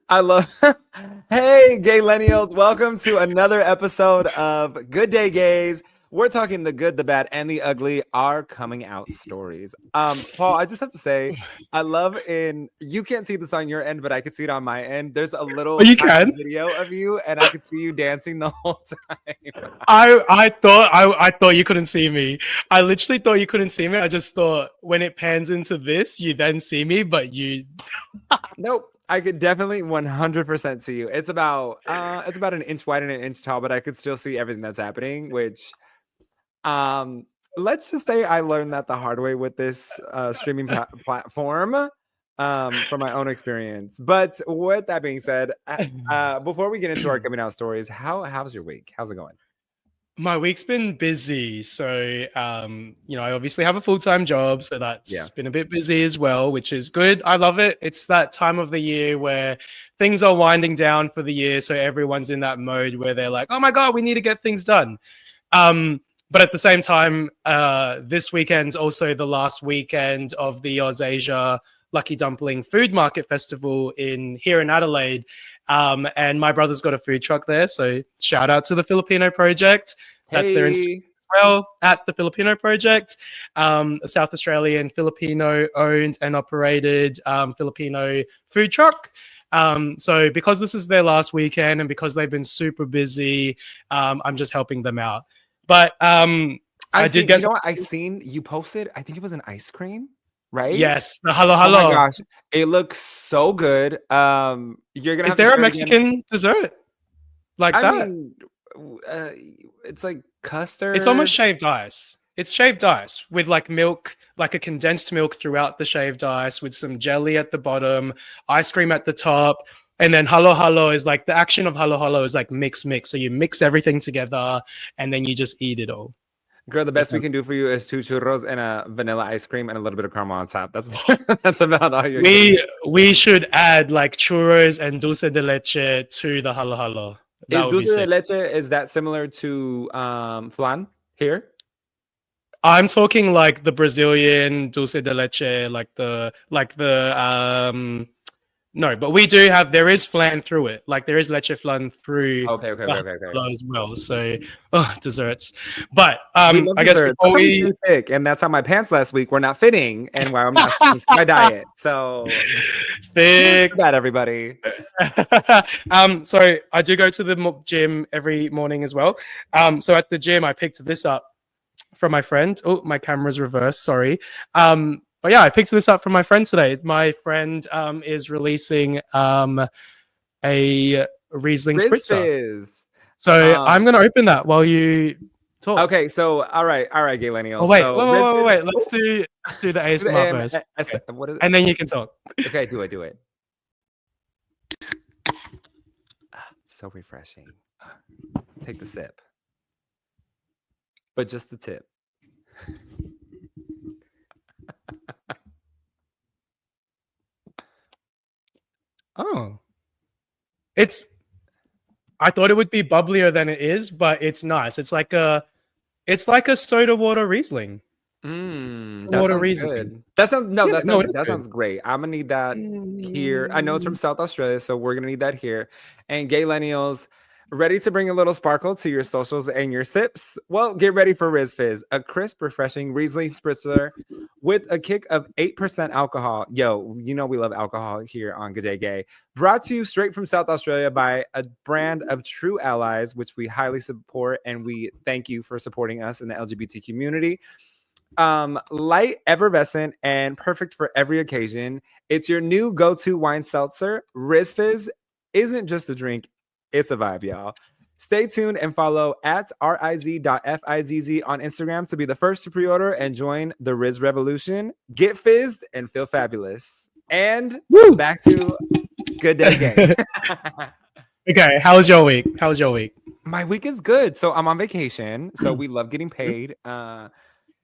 I love. Hey, gay millennials! Welcome to another episode of Good Day Gays. We're talking the good, the bad, and the ugly. Our coming out stories. Paul, I just have to say, I love in. You can't see this on your end, but I can see it on my end. There's a Oh, little you tiny can. video of you, and I could see you dancing the whole time. I thought you couldn't see me. I literally thought you couldn't see me. I just thought when it pans into this, you then see me, but you. Nope. I could definitely 100% see you. It's about an inch wide and an inch tall, but I could still see everything that's happening, which Um, let's just say I learned that the hard way with this streaming platform from my own experience. But with that being said, before we get into our coming out stories, how's your week? How's it going? My week's been busy, so I obviously have a full-time job, so Yeah. that's been a bit busy as well, which is good. I love it. It's that time of the year where things are winding down for the year, so everyone's in that mode where they're like, "Oh my God, we need to get things done." But at the same time, this weekend's also the last weekend of the Ausasia Lucky Dumpling Food Market Festival here in Adelaide. And my brother's got a food truck there, so shout out to the Filipino Project. That's their Instagram Hey. as well, at the Filipino Project, a South Australian Filipino owned and operated Filipino food truck. So because this is their last weekend and because they've been super busy, I'm just helping them out. But I did get. You know what? I seen you posted. I think it was an ice cream, right? Yes, the hello Oh my hello. gosh, it looks so good. You're gonna Is have to there a share it again. Mexican dessert like I that? mean, it's like It's almost custard. shaved ice. It's shaved ice with like milk, like a condensed milk throughout the shaved ice with some jelly at the bottom, ice cream at the top. And then halo halo is like the action of halo halo is like mix. So you mix everything together and then you just eat it all. Girl, the best we can do for you is 2 churros and a vanilla ice cream and a little bit of caramel on top. That's about all you're getting. We should add like churros and dulce de leche to the halo halo. That Is would be dulce de sick. leche, is that similar to flan here? I'm talking like the Brazilian dulce de leche, like the no, but there is flan through it. Like there is leche flan through Okay. as well. So desserts. But We love I guess dessert. That's before how we we stay thick, and that's how my pants last week were not fitting, and why I'm not sticking to my diet. So cheers thick. to that, everybody. So I do go to the gym every morning as well. So at the gym I picked this up from my friend. Oh, my camera's reversed. Sorry. But yeah, I picked this up from my friend today. My friend is releasing a Riesling Riz spritzer. Fizz. So I'm Um, gonna open that while you talk. okay, so all right, gay Oh millennials. wait, So Riz Fizz. Let's do the Do the ASMR first. Okay. what is it? And then you can talk. Okay, do it. So refreshing. Take the sip, but just the tip. Oh, it's. I thought it would be bubblier than it is, but it's nice. It's like a soda water Riesling. That Water sounds Riesling. good. That sounds no, Yeah, that's no, not it is that good. sounds great. I'm gonna need that here. I know it's from South Australia, so we're gonna need that here. And gay millennials, ready to bring a little sparkle to your socials and your sips? Well, get ready for Riz Fizz, a crisp, refreshing Riesling spritzer with a kick of 8% alcohol. Yo, you know we love alcohol here on Good Day Gay. Brought to you straight from South Australia by a brand of true allies, which we highly support, and we thank you for supporting us in the LGBT community. Light, effervescent, and perfect for every occasion. It's your new go-to wine seltzer. Riz Fizz isn't just a drink, it's a vibe, y'all. Stay tuned and follow at riz.fizz on Instagram to be the first to pre-order and join the Riz revolution. Get fizzed and feel fabulous. And Woo! back to Good Day Gay. Okay, how was your week? How was your week? My week is good. So I'm on vacation. So we love getting paid.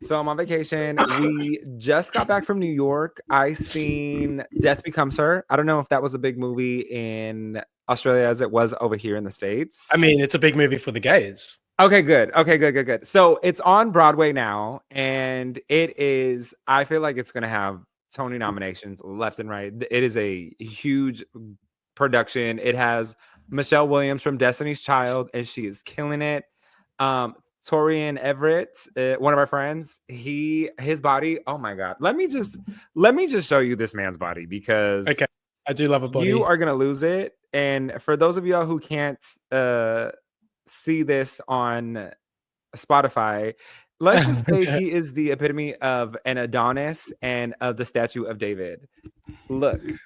So I'm on vacation. We just got back from New York. I seen Death Becomes Her. I don't know if that was a big movie in Australia as it was over here in the States. I mean, it's a big movie for the gays. Okay, good. Okay, good. So it's on Broadway now, and it is, I feel like it's gonna have Tony nominations left and right. It is a huge production. It has Michelle Williams from Destiny's Child, and she is killing it. Torian Everett, one of our friends, his body. Oh my god! Let me just show you this man's body, because Okay, I do love a body. you are gonna lose it. And for those of y'all who can't see this on Spotify, let's just say he is the epitome of an Adonis and of the statue of David. Look, his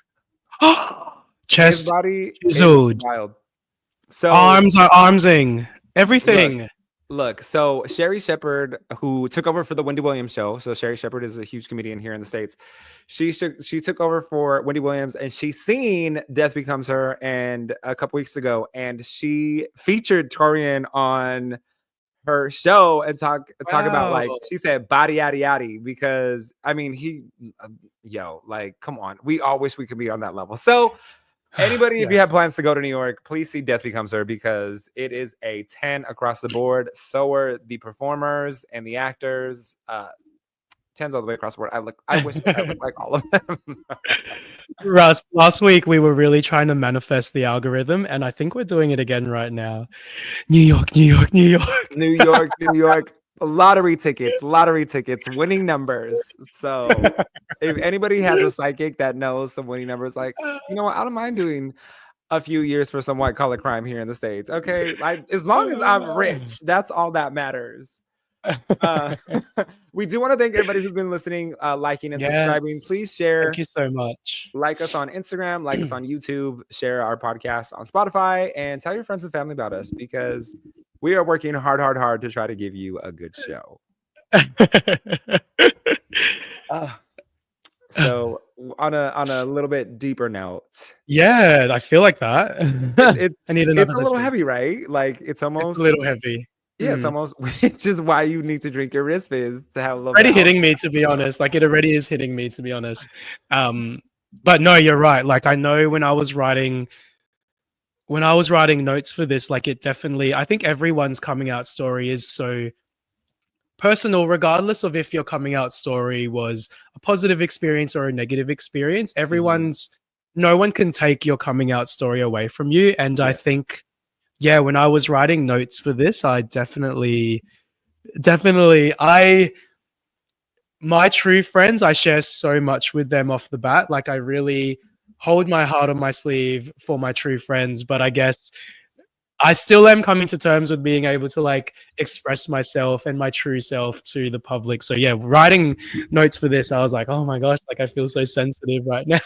Chest, body is chiseled. wild. So Arms are armsing. Everything. Look, so Sherry Shepherd, who took over for the Wendy Williams show. So Sherry Shepherd is a huge comedian here in the States. She took over for Wendy Williams, and she's seen Death Becomes Her and a couple weeks ago, and she featured Torian on her show and talk about, like, she said body yaddy yaddy, because I mean like, come on, we all wish we could be on that level. So anybody, if you have plans to go to New York, please see Death Becomes Her, because it is a 10 across the board. So are the performers and the actors. 10s all the way across the board. I wish I looked like all of them. Russ, last week we were really trying to manifest the algorithm, and I think we're doing it again right now. New York, New York, New York. New York, New York. Lottery tickets, winning numbers. So if anybody has a psychic that knows some winning numbers, like, you know what, I don't mind doing a few years for some white collar crime here in the States. Okay, like, as long as I'm rich, that's all that matters. We do want to thank everybody who's been listening, liking, and subscribing. Please share. Thank you so much. Like us on Instagram, like us on YouTube, share our podcast on Spotify, and tell your friends and family about us, because we are working hard to try to give you a good show. So on a little bit deeper note. Yeah, I feel like that. It's a little heavy, right? Like, it's almost a little heavy. Yeah, it's almost, which is why you need to drink your wrist fizz to have a little. Already hitting me, to be honest. Like, it already is hitting me, to be honest. But no, you're right. Like, I know when I was writing notes for this, like, it definitely, I think everyone's coming out story is so personal, regardless of if your coming out story was a positive experience or a negative experience. No one can take your coming out story away from you. And I think, when I was writing notes for this, I definitely, my true friends, I share so much with them off the bat. Like, I really hold my heart on my sleeve for my true friends, but I guess I still am coming to terms with being able to, like, express myself and my true self to the public. So writing notes for this, I was like, oh my gosh, like, I feel so sensitive right now.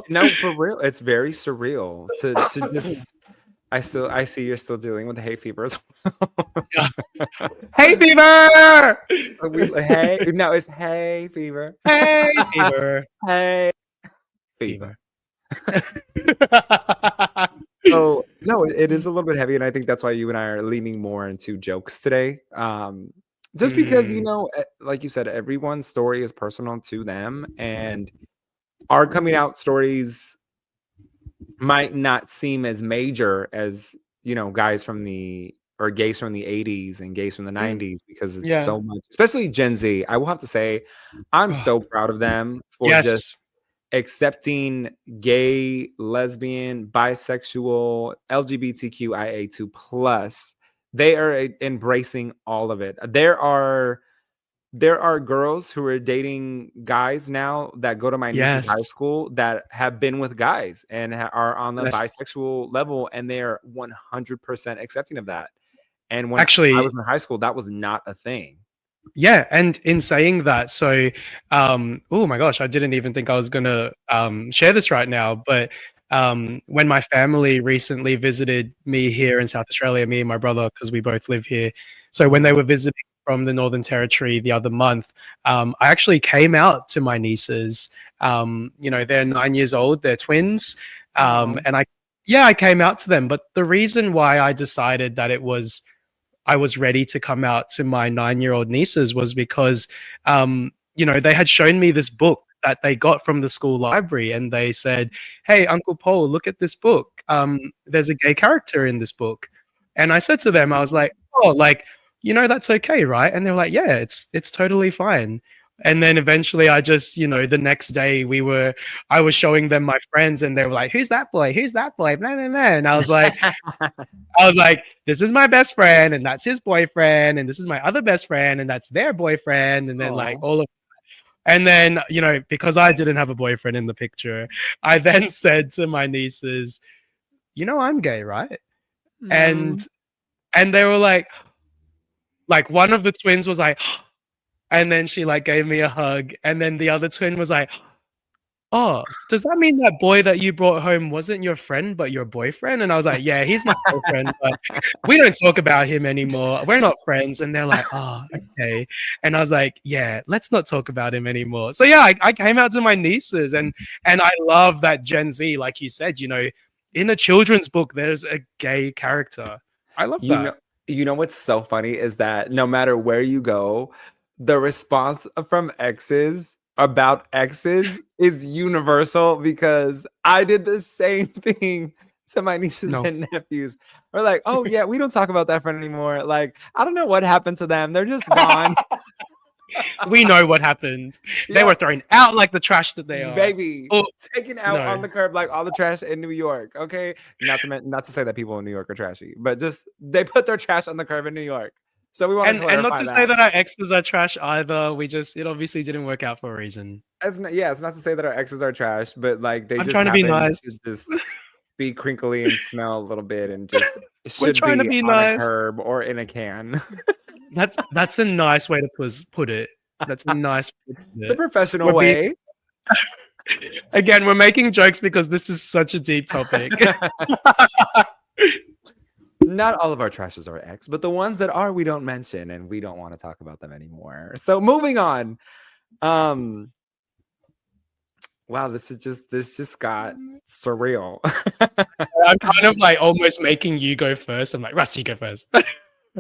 No, for real. It's very surreal to just, I see you're still dealing with hay fever. Hay fever! No, it's hay fever. Hay fever. Hay fever. So no, it is a little bit heavy, and I think that's why you and I are leaning more into jokes today. Just because, like you said, everyone's story is personal to them, and our coming out stories might not seem as major as, guys from the, or gays from the 80s and gays from the 90s, because it's so much, especially Gen Z. I will have to say, I'm so proud of them for just accepting gay, lesbian, bisexual, LGBTQIA2 plus. They are embracing all of it. There are girls who are dating guys now that go to my niece's high school that have been with guys and are on the bisexual level, and they're 100% accepting of that. And when I was in high school, that was not a thing. Yeah, and in saying that, so oh my gosh, I didn't even think I was gonna share this right now, but when my family recently visited me here in South Australia, me and my brother, because we both live here, so when they were visiting from the Northern Territory the other month, I actually came out to my nieces. They're 9 years old, they're twins, and I came out to them. But the reason why I decided that I was ready to come out to my 9-year-old nieces was because, they had shown me this book that they got from the school library, and they said, "Hey, Uncle Paul, look at this book. There's a gay character in this book." And I said to them, I was like, "Oh, like, that's okay, right?" And they're like, "Yeah, it's totally fine." And then eventually I just, the next day I was showing them my friends and they were like, who's that boy? Who's that boy? Blah, blah, blah. And I was like, this is my best friend and that's his boyfriend. And this is my other best friend and that's their boyfriend. And then like Oh. all of, and then, because I didn't have a boyfriend in the picture, I then said to my nieces, I'm gay, right? Mm. And they were like one of the twins was like, and then she like gave me a hug. And then the other twin was like, oh, does that mean that boy that you brought home wasn't your friend, but your boyfriend? And I was like, yeah, he's my boyfriend, but we don't talk about him anymore. We're not friends. And they're like, oh, okay. And I was like, yeah, let's not talk about him anymore. So yeah, I came out to my nieces and I love that Gen Z, like you said, in a children's book, there's a gay character. I love You that. know, what's so funny is that no matter where you go, the response from exes about exes is universal because I did the same thing to my nieces No, and nephews. We're like, oh yeah, we don't talk about that friend anymore. Like, I don't know what happened to them. They're just gone. we know what happened. They Yeah, were thrown out like the trash that they are. baby. Oh, Taken out no. on the curb like all the trash in New York. Okay. Not to say that people in New York are trashy, but just they put their trash on the curb in New York. So we want to And not clarify to say that. that our exes are trash either. It obviously didn't work out for a reason. Yeah, it's not to say that our exes are trash, but like they I'm just trying to be happen nice. to just be crinkly and smell a little bit and just We're should trying to be be on a nice. curb or in a can. That's a nice way to put it. That's a nice way to put The it. professional We're being way. Again, we're making jokes because this is such a deep topic. Not all of our trashes are ex, but the ones that are, we don't mention and we don't want to talk about them anymore. So moving on. Wow, this just got surreal. I'm kind of like almost making you go first. I'm like, Russ, you go first.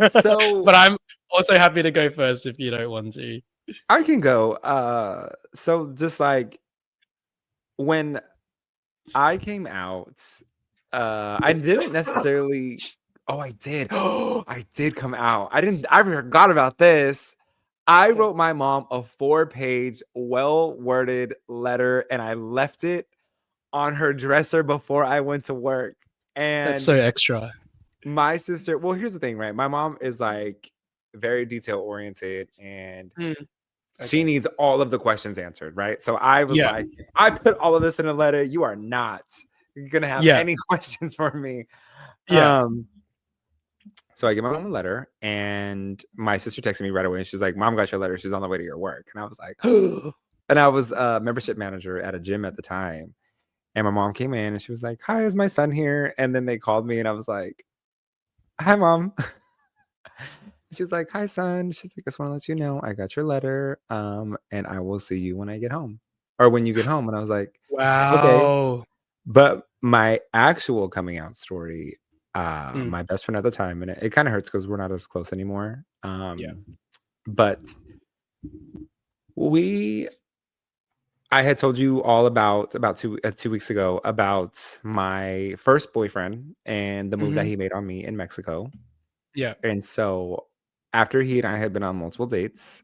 So But I'm also happy to go first if you don't want to. I can go. So just like when I came out, I didn't necessarily. Oh, I did. Oh, I did come out. I forgot about this. I wrote my mom a 4-page, well-worded letter, and I left it on her dresser before I went to work. That's And so extra. my sister, well, here's the thing, right? My mom is like very detail oriented and she Okay. needs all of the questions answered, right? So I was Yeah. like, I put all of this in a letter. You are not gonna have Yeah. any questions for me. Yeah. So I give my mom a letter, and my sister texted me right away. And she's like, "Mom got your letter. She's on the way to your work." And I was like, and I was a membership manager at a gym at the time. And my mom came in and she was like, "Hi, is my son here?" And then they called me, and I was like, "Hi, mom." She was like, "Hi, son." She's like, "I just want to let you know I got your letter. And I will see you when I get home, or when you get home." And I was like, "Okay." Wow. But my actual coming out story, my best friend at the time, and it kind of hurts because we're not as close anymore. Yeah. But I had told you all about 2 weeks ago about my first boyfriend and the move that he made on me in Mexico. Yeah. And so after he and I had been on multiple dates,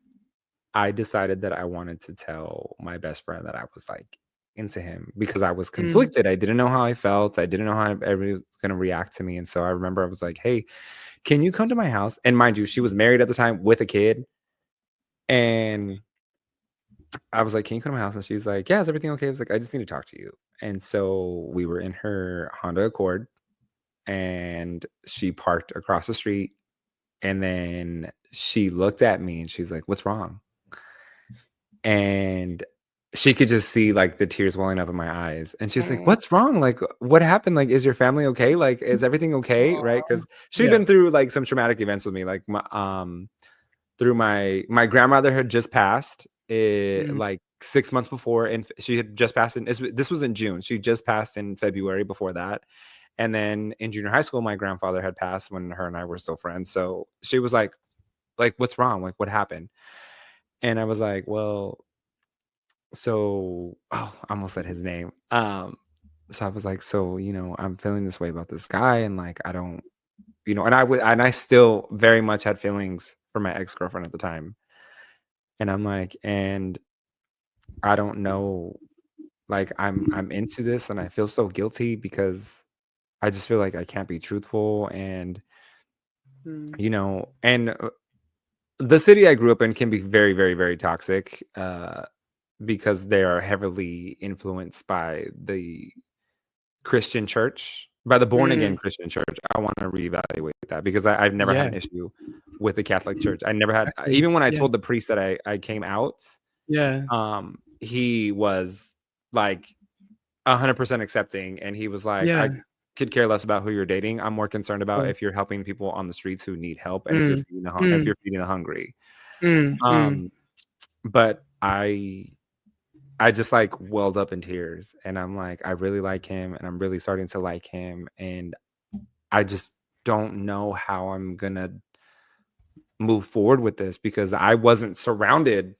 I decided that I wanted to tell my best friend that I was like into him because I was conflicted. I didn't know how I felt. I didn't know how everybody was going to react to me. And so I remember I was like, "Hey, can you come to my house?" And mind you, she was married at the time with a kid. And I was like, "Can you come to my house?" And she's like, "Yeah, is everything okay?" I was like, "I just need to talk to you." And so we were in her Honda Accord and she parked across the street. And then she looked at me and she's like, "What's wrong?" And she could just see like the tears welling up in my eyes. And she's like, "What's wrong? Like, what happened? Like, is your family okay? Like, is everything okay?" Right? Because she'd Yeah. been through like some traumatic events with me. Like through my grandmother had just passed like 6 months before, and she had just passed this was in June. She just passed in February before that. And then in junior high school, my grandfather had passed when her and I were still friends. So she was like, "What's wrong? Like, what happened?" And I was like, "Well, so," oh, I almost said his name. So I was like, "So, I'm feeling this way about this guy, and like, I don't, and I still very much had feelings for my ex-girlfriend at the time." And I'm like, and I don't know, like I'm into this and I feel so guilty because I just feel like I can't be truthful and Mm. you know, and the city I grew up in can be very, very, very toxic because they are heavily influenced by the Christian church, by the born again Mm. Christian church. I want to reevaluate that because I've never had Yeah. an issue with the Catholic Church. I never had, Exactly. even when I Yeah. told the priest that I came out, Yeah. he was like 100% accepting, and he was like, I Yeah. could care less about who you're dating. I'm more concerned about Cool. if you're helping people on the streets who need help and if you're Mm. feeding if Mm. you're feeding the hungry. Mm. Mm. Um, but I just like welled up in tears and I'm like, I really like him and I'm really starting to like him. And I just don't know how I'm gonna move forward with this because I wasn't surrounded.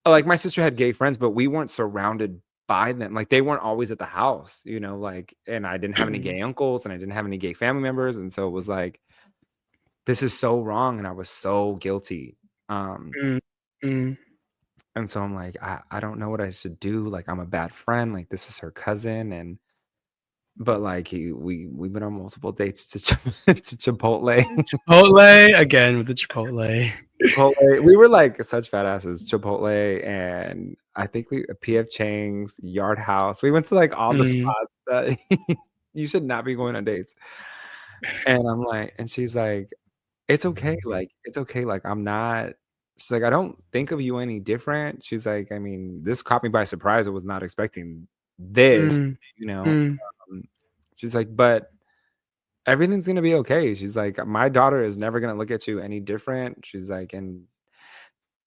Like my sister had gay friends, but we weren't surrounded by them. Like they weren't always at the house, you know, like, and I didn't have any gay uncles and I didn't have any gay family members. And so it was like, this is so wrong. And I was so guilty. Um, Mm. Mm. and so I'm like, I don't know what I should do. Like I'm a bad friend. Like this is her cousin. And but like we've been on multiple dates to to Chipotle. Chipotle again with the Chipotle. Chipotle. We were like such fat asses. Chipotle and I think we PF Chang's, Yard House. We went to like all the Mm. spots that you should not be going on dates. And I'm like, and she's like, it's okay. Like, it's okay. Like, I'm not. She's like, I don't think of you any different. She's like, I mean, this caught me by surprise. I was not expecting this, Mm. you know. Mm. Um, she's like, but everything's gonna be okay. She's like, my daughter is never gonna look at you any different. She's like, and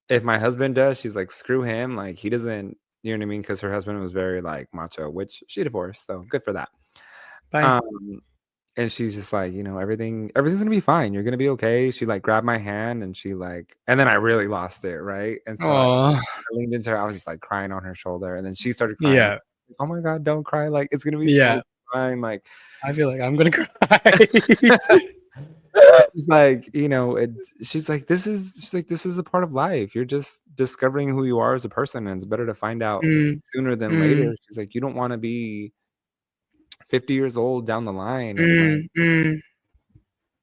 if my husband does, she's like, screw him. Like, he doesn't, you know what I mean? Because her husband was very like macho, which she divorced, so good for that. Bye. Um, and she's just like, you know, everything's gonna be fine. You're gonna be okay. She like grabbed my hand and she like, and then I really lost it, right? And so Oh. I leaned into her. I was just like crying on her shoulder, and then she started crying. Yeah. Oh my god, don't cry! Like it's gonna be Yeah. totally fine. Like I feel like I'm gonna cry. she's like, you know, she's like, this is a part of life. You're just discovering who you are as a person, and it's better to find out Mm. sooner than Mm. later. She's like, you don't want to be 50 years old down the line and like Mm. Mm.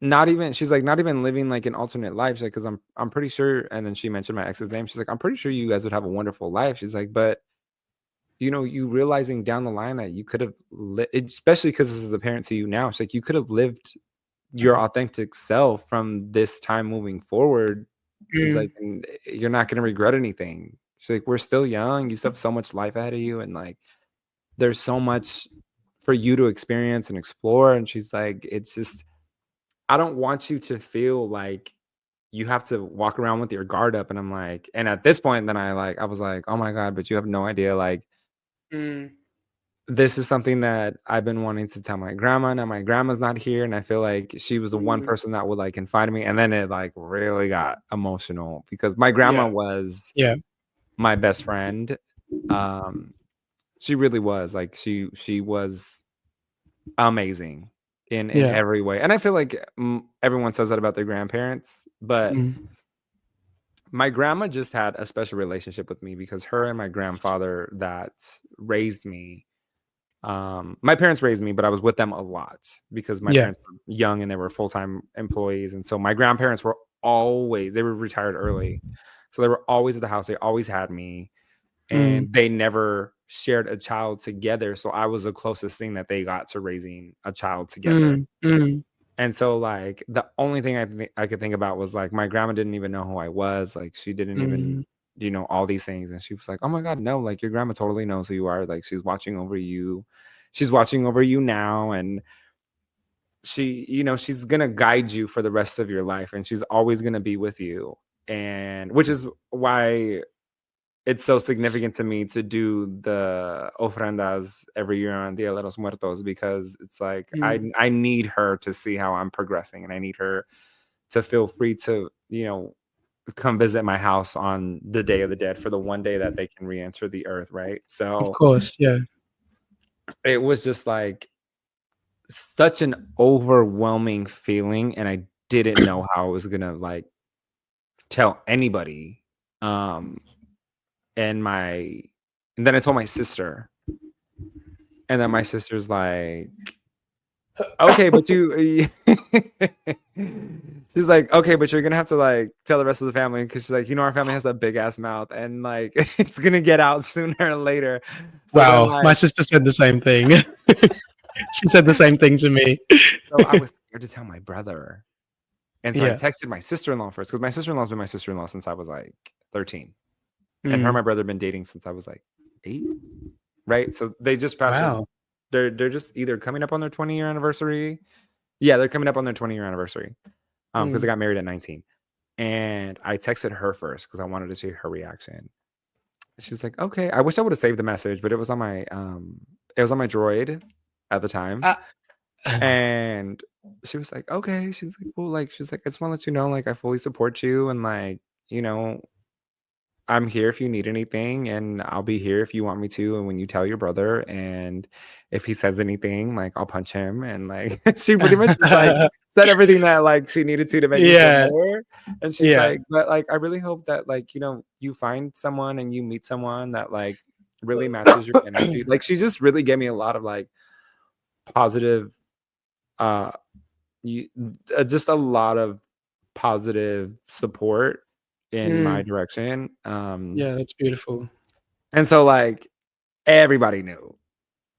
not even she's like not even living like an alternate life. She's like, because I'm pretty sure, and then she mentioned my ex's name. She's like, I'm pretty sure you guys would have a wonderful life. She's like, but you know, you realizing down the line that you could have especially because this is the parent to you now. She's like, you could have lived your authentic self from this time moving forward. She's Mm. like, and you're not gonna regret anything. She's like, we're still young. You still have so much life ahead of you, and like there's so much for you to experience and explore. And she's like, it's just I don't want you to feel like you have to walk around with your guard up. And I'm like, and at this point, then I was like, oh my God, but you have no idea. Like, Mm. this is something that I've been wanting to tell my grandma. Now my grandma's not here. And I feel like she was the one Mm. person that would like confide in me. And then it like really got emotional because my grandma Yeah. was Yeah. my best friend. Um, she really was like, she was amazing in Yeah. every way. And I feel like everyone says that about their grandparents, but Mm. my grandma just had a special relationship with me because her and my grandfather that raised me, my parents raised me, but I was with them a lot because my Yeah. parents were young and they were full-time employees. And so my grandparents were they were retired early. So they were always at the house. They always had me Mm. and they never shared a child together. So I was the closest thing that they got to raising a child together. Mm. Mm. And so, like, the only thing I could think about was, like, my grandma didn't even know who I was, like, she didn't even Mm. you know, all these things, and she was like, "Oh my god, no, like, your grandma totally knows who you are, like, she's watching over you. She's watching over you now, and she you know, she's gonna guide you for the rest of your life, and she's always gonna be with you." And which is why it's so significant to me to do the ofrendas every year on Dia de los Muertos because it's like Mm. I need her to see how I'm progressing and I need her to feel free to, you know, come visit my house on the Day of the Dead for the one day that they can re-enter the earth, right? Of So course. Yeah. it was just like such an overwhelming feeling and I didn't know how I was gonna like tell anybody Um, and then I told my sister, and then my sister's like, okay, but you she's like, okay, but you're gonna have to like tell the rest of the family, because she's like, our family has a big ass mouth, and like it's gonna get out sooner or later. So then Wow, my like, sister said the same thing. She said the same thing to me. so I was scared to tell my brother. And so I Yeah. texted my sister-in-law first, because my sister-in-law's been my sister-in-law since I was like 13. And her and my brother have been dating since I was like 8. Right? So they just passed Wow. they're just either coming up on their 20-year anniversary. Yeah, they're coming up on their 20-year anniversary. Because they got married at 19. And I texted her first because I wanted to see her reaction. She was like, okay. I wish I would have saved the message, but it was on my Droid at the time. And she was like, okay. She's like, well, like, she's like, I just want to let you know, like, I fully support you, and like, I'm here if you need anything, and I'll be here if you want me to. And when you tell your brother, and if he says anything, like, I'll punch him. And like, she pretty much just like said everything that like she needed to make me feel better. And she's like, but like, I really hope that like, you find someone and you meet someone that like really matches your energy. Like, she just really gave me a lot of like positive, just a lot of positive support in my direction. Yeah, that's beautiful. And so like everybody knew.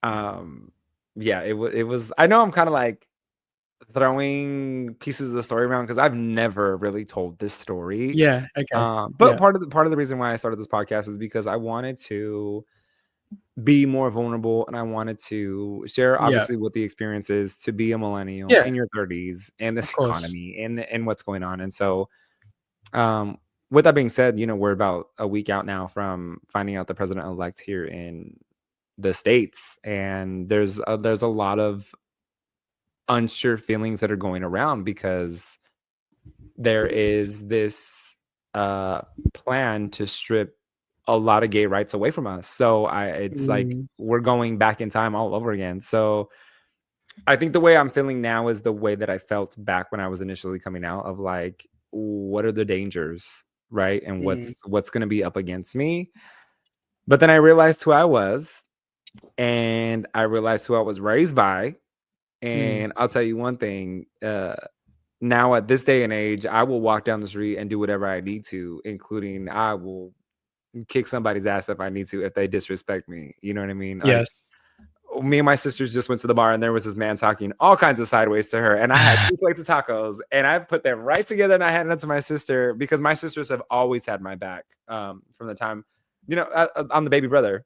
Yeah, it was I know I'm kind of like throwing pieces of the story around, because I've never really told this story. Yeah. Okay. But part of the reason why I started this podcast is because I wanted to be more vulnerable, and I wanted to share obviously what the experience is to be a millennial in your 30s, and this economy and what's going on. And so with that being said, we're about a week out now from finding out the president-elect here in the States, and there's a lot of unsure feelings that are going around, because there is this plan to strip a lot of gay rights away from us. So it's like we're going back in time all over again. So I think the way I'm feeling now is the way that I felt back when I was initially coming out, of like, what are the dangers, right? And what's going to be up against me. But then I realized who I was, and I realized who I was raised by. And I'll tell you one thing, now at this day and age, I will walk down the street and do whatever I need to, including I will kick somebody's ass if I need to, if they disrespect me. You know what I mean? Yes. Like, me and my sisters just went to the bar, and there was this man talking all kinds of sideways to her, and I had 2 plates of tacos, and I put them right together, and I handed it to my sister, because my sisters have always had my back from the time, I'm the baby brother.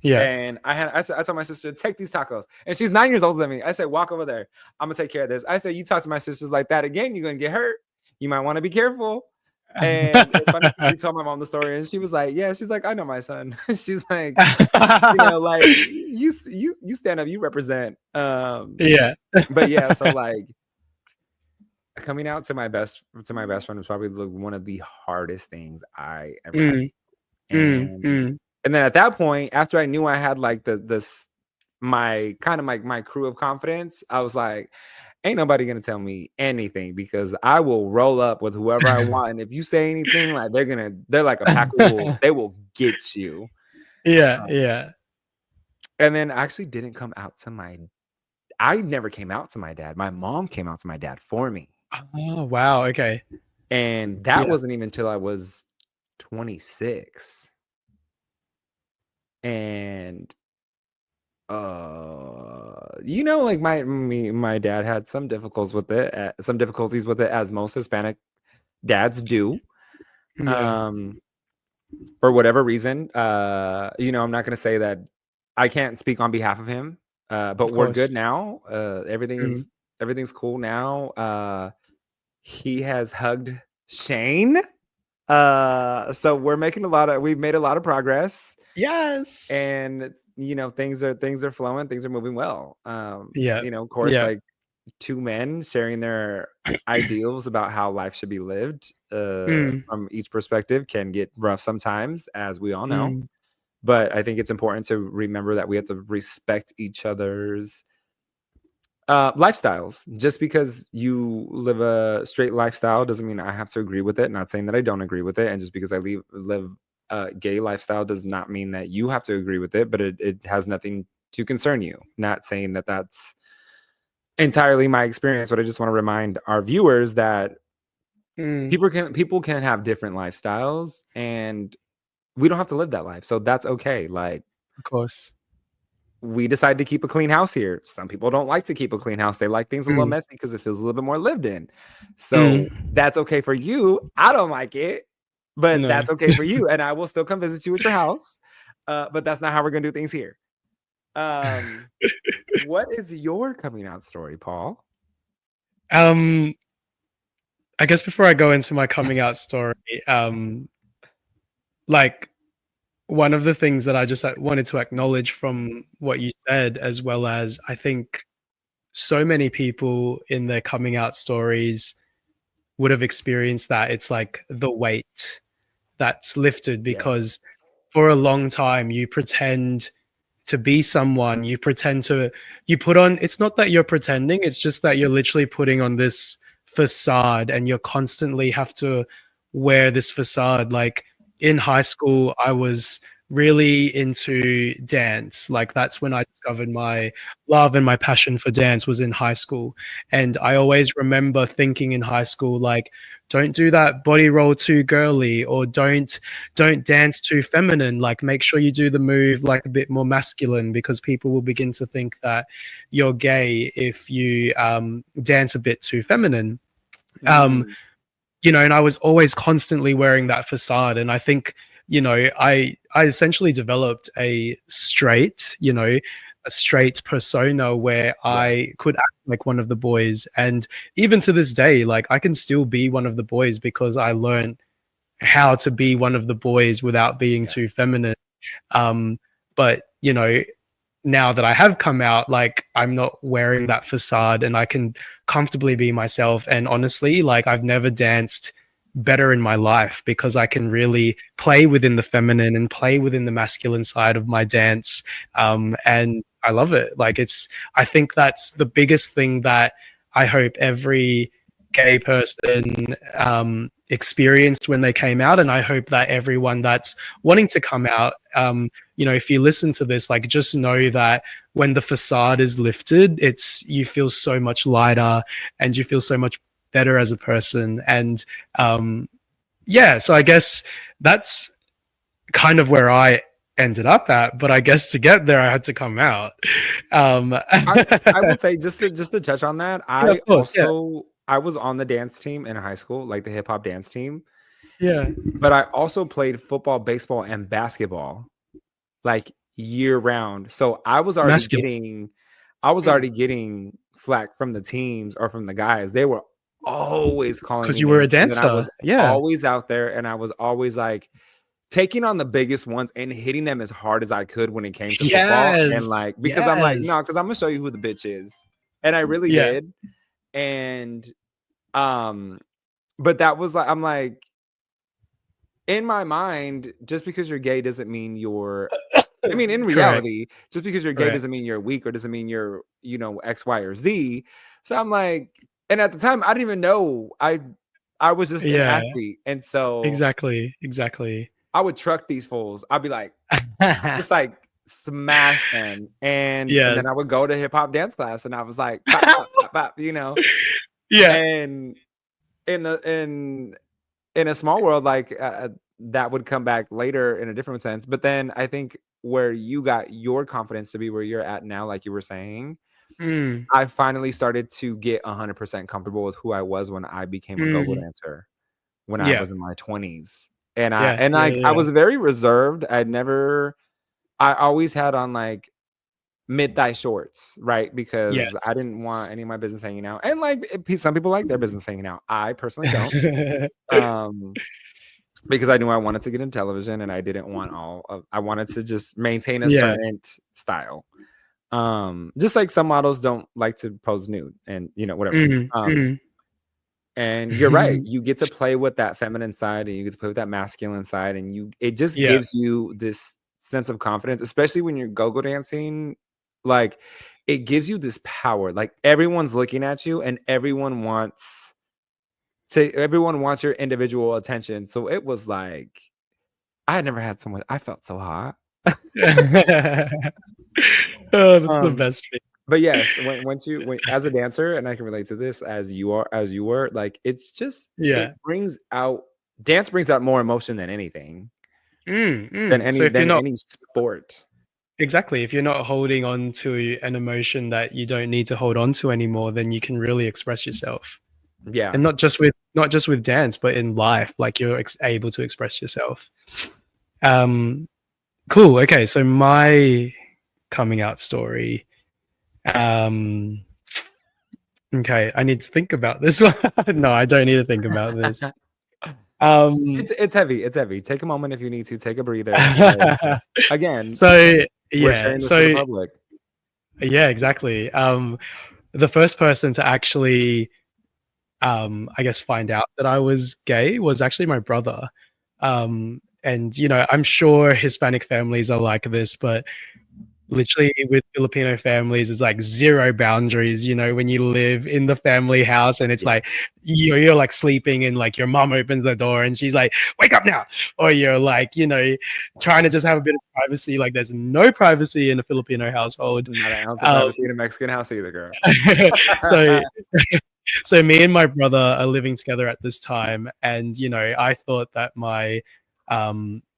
Yeah. And I told my sister, take these tacos. And she's 9 years older than me. I said, walk over there. I'm going to take care of this. I said, you talk to my sisters like that again, you're going to get hurt. You might want to be careful. And it's funny, we told my mom the story, and she was like, yeah, she's like, I know my son. She's like, like, you stand up, you represent. Yeah. But yeah, so like coming out to my best friend was probably one of the hardest things I ever had. And then at that point, after I knew I had like my crew of confidence, I was like, ain't nobody gonna tell me anything, because I will roll up with whoever I want. And if you say anything, like they're like a pack of wolves. They will get you. Yeah. And then I actually didn't come out to I never came out to my dad. My mom came out to my dad for me. Oh, wow. Okay. And that wasn't even until I was 26. And like my dad had some difficulties with it, as most Hispanic dads do. For whatever reason, I'm not going to say that I can't speak on behalf of him, but we're good now. Everything's cool now. He has hugged Shane, so we've made a lot of progress. Yes. And things are flowing, things are moving well. Of course, like 2 men sharing their ideals about how life should be lived from each perspective can get rough sometimes, as we all know. But I think it's important to remember that we have to respect each other's Lifestyles. Just because you live a straight lifestyle doesn't mean I have to agree with it. Not saying that I don't agree with it. And just because I live a gay lifestyle does not mean that you have to agree with it, but it has nothing to concern you. Not saying that that's entirely my experience, but I just want to remind our viewers that people can have different lifestyles and we don't have to live that life. So that's okay. Like, Of course. we decided to keep a clean house here. Some people don't like to keep a clean house. They like things a little messy because it feels a little bit more lived in. So that's okay for you. I don't like it, but that's okay for you. And I will still come visit you at your house. But that's not how we're going to do things here. What is your coming out story, Paul? I guess before I go into my coming out story, like, one of the things that I just wanted to acknowledge from what you said, as well as I think so many people in their coming out stories would have experienced that. It's like the weight that's lifted because for a long time you pretend to be someone, you put on, it's not that you're pretending, it's just that you're literally putting on this facade and you constantly have to wear this facade. Like, in high school, I was really into dance. Like, that's when I discovered my love and my passion for dance was in high school. And I always remember thinking in high school, like, don't do that body roll too girly, or don't dance too feminine. Like, make sure you do the move like a bit more masculine, because people will begin to think that you're gay if you dance a bit too feminine. You know, and I was always constantly wearing that facade. And I think, you know, I essentially developed a straight persona where I could act like one of the boys. And even to this day, like, I can still be one of the boys because I learned how to be one of the boys without being too feminine. But, you know, now that I have come out, like, I'm not wearing that facade and I can comfortably be myself. And honestly, like, I've never danced better in my life because I can really play within the feminine and play within the masculine side of my dance. And I love it. Like, I think that's the biggest thing that I hope every gay person experienced when they came out. And I hope that everyone that's wanting to come out, you know, if you listen to this, like, just know that when the facade is lifted, you feel so much lighter and you feel so much better as a person. And so I guess that's kind of where I ended up at, but I guess to get there I had to come out. I will say, just to touch on that, I was on the dance team in high school, like the hip hop dance team. But I also played football, baseball, and basketball, like, year round. So I was already getting flack from the teams or from the guys. They were always calling me because you were a dancer. I was always out there, and I was always like taking on the biggest ones and hitting them as hard as I could when it came to football. And like, because I'm like, no, because I'm gonna show you who the bitch is. And I really did. And but that was like, I'm like, in my mind, just because you're gay doesn't mean you're I mean, in reality, just because you're gay doesn't mean you're weak or doesn't mean you're, you know, X, Y, or Z. So I'm like, and at the time I didn't even know. I was just an athlete. And so exactly. I would truck these fools. I'd be like, just like smash them. And then I would go to hip hop dance class and I was like, pop, pop, pop, pop, you know? And in a small world, like that would come back later in a different sense. But then I think where you got your confidence to be where you're at now, like you were saying, I finally started to get 100% comfortable with who I was when I became a go-go dancer when I was in my 20s. And I was very reserved. I always had on like mid-thigh shorts, right? Because I didn't want any of my business hanging out. And like, some people like their business hanging out. I personally don't. Because I knew I wanted to get in television and I didn't want I wanted to just maintain a certain style. Just like some models don't like to pose nude and, you know, whatever. And you're right. You get to play with that feminine side and you get to play with that masculine side, and it just gives you this sense of confidence, especially when you're go-go dancing. Like, it gives you this power. Like everyone's looking at you and everyone wants your individual attention. So it was like, I had never had someone, I felt so hot. Oh, that's the best thing. But yes, when as a dancer, and I can relate to this as you were, like it's just Yeah. Dance brings out more emotion than anything. Than So if you're not any sport. exactly, if you're not holding on to an emotion that you don't need to hold on to anymore, then you can really express yourself. Yeah. And not just with dance, but in life, like you're able to express yourself. Cool. Okay, so my coming out story. Okay, I need to think about this one. No, I don't need to think about this. It's heavy. It's heavy. Take a moment if you need to. Take a breather. Again, so we're sharing this to the public. Yeah, exactly. The first person to actually, I guess, find out that I was gay was actually my brother. And you know, I'm sure Hispanic families are like this, but literally with Filipino families, it's like zero boundaries. You know, when you live in the family house and it's like you're like sleeping and like your mom opens the door and she's like, "Wake up now," or you're like, you know, trying to just have a bit of privacy. Like there's no privacy in a Filipino household. Not an ounce of privacy in a Mexican house either, girl. So me and my brother are living together at this time, and you know, I thought that my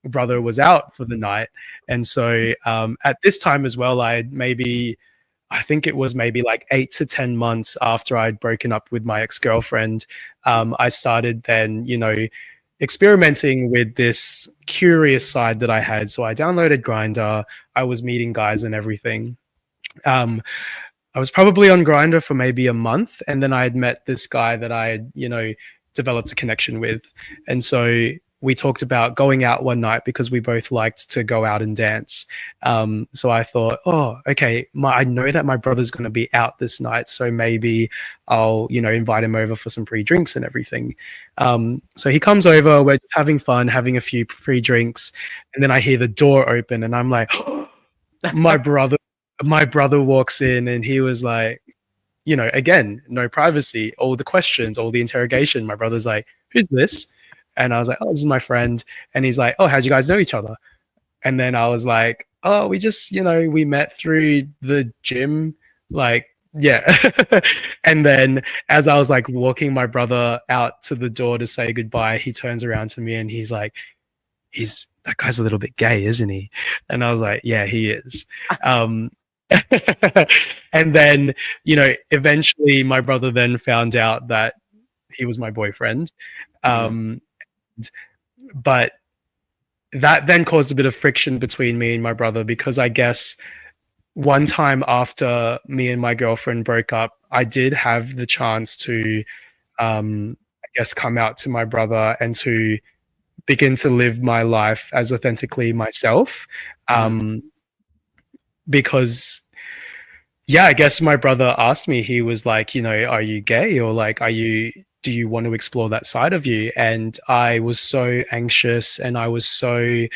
brother was out for the night, and so at this time as well, I think it was maybe like 8 to 10 months after I'd broken up with my ex-girlfriend. I started then, you know, experimenting with this curious side that I had. So I downloaded Grindr. I was meeting guys and everything. I was probably on Grindr for maybe a month, and then I had met this guy that I had, you know, developed a connection with, and so we talked about going out one night because we both liked to go out and dance. So I thought, oh, okay, I know that my brother's going to be out this night, so maybe I'll, you know, invite him over for some free drinks and everything. So he comes over, we're just having fun, having a few free drinks, and then I hear the door open, and I'm like, oh, my brother walks in, and he was like, you know, again, no privacy, all the questions, all the interrogation. My brother's like, who's this? And I was like, oh, this is my friend. And he's like, oh, how'd you guys know each other? And then I was like, oh, we just, you know, we met through the gym. Like, yeah. And then as I was like walking my brother out to the door to say goodbye, he turns around to me and he's like, that guy's a little bit gay, isn't he? And I was like, yeah, he is. And then, you know, eventually my brother then found out that he was my boyfriend. But that then caused a bit of friction between me and my brother, because I guess one time after me and my girlfriend broke up, I did have the chance to, I guess, come out to my brother and to begin to live my life as authentically myself. Because, yeah, I guess my brother asked me, he was like, you know, are you gay, or like, do you want to explore that side of you? And I was so anxious, and I wasn't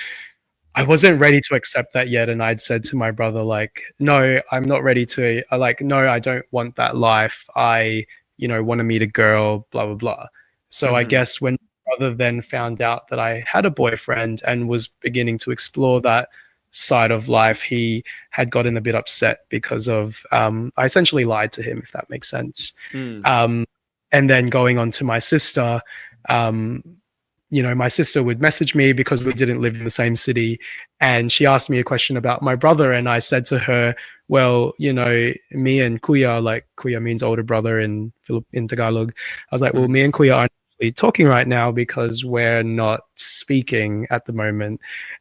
ready to accept that yet. And I'd said to my brother, like, no, I'm not ready to, no, I don't want that life. I, you know, want to meet a girl, blah, blah, blah. So I guess when my brother then found out that I had a boyfriend and was beginning to explore that side of life, he had gotten a bit upset because of, I essentially lied to him, if that makes sense. And then going on to my sister, you know, my sister would message me because we didn't live in the same city. And she asked me a question about my brother. And I said to her, well, you know, me and Kuya, like Kuya means older brother in Tagalog. I was like, well, me and Kuya aren't actually talking right now because we're not speaking at the moment.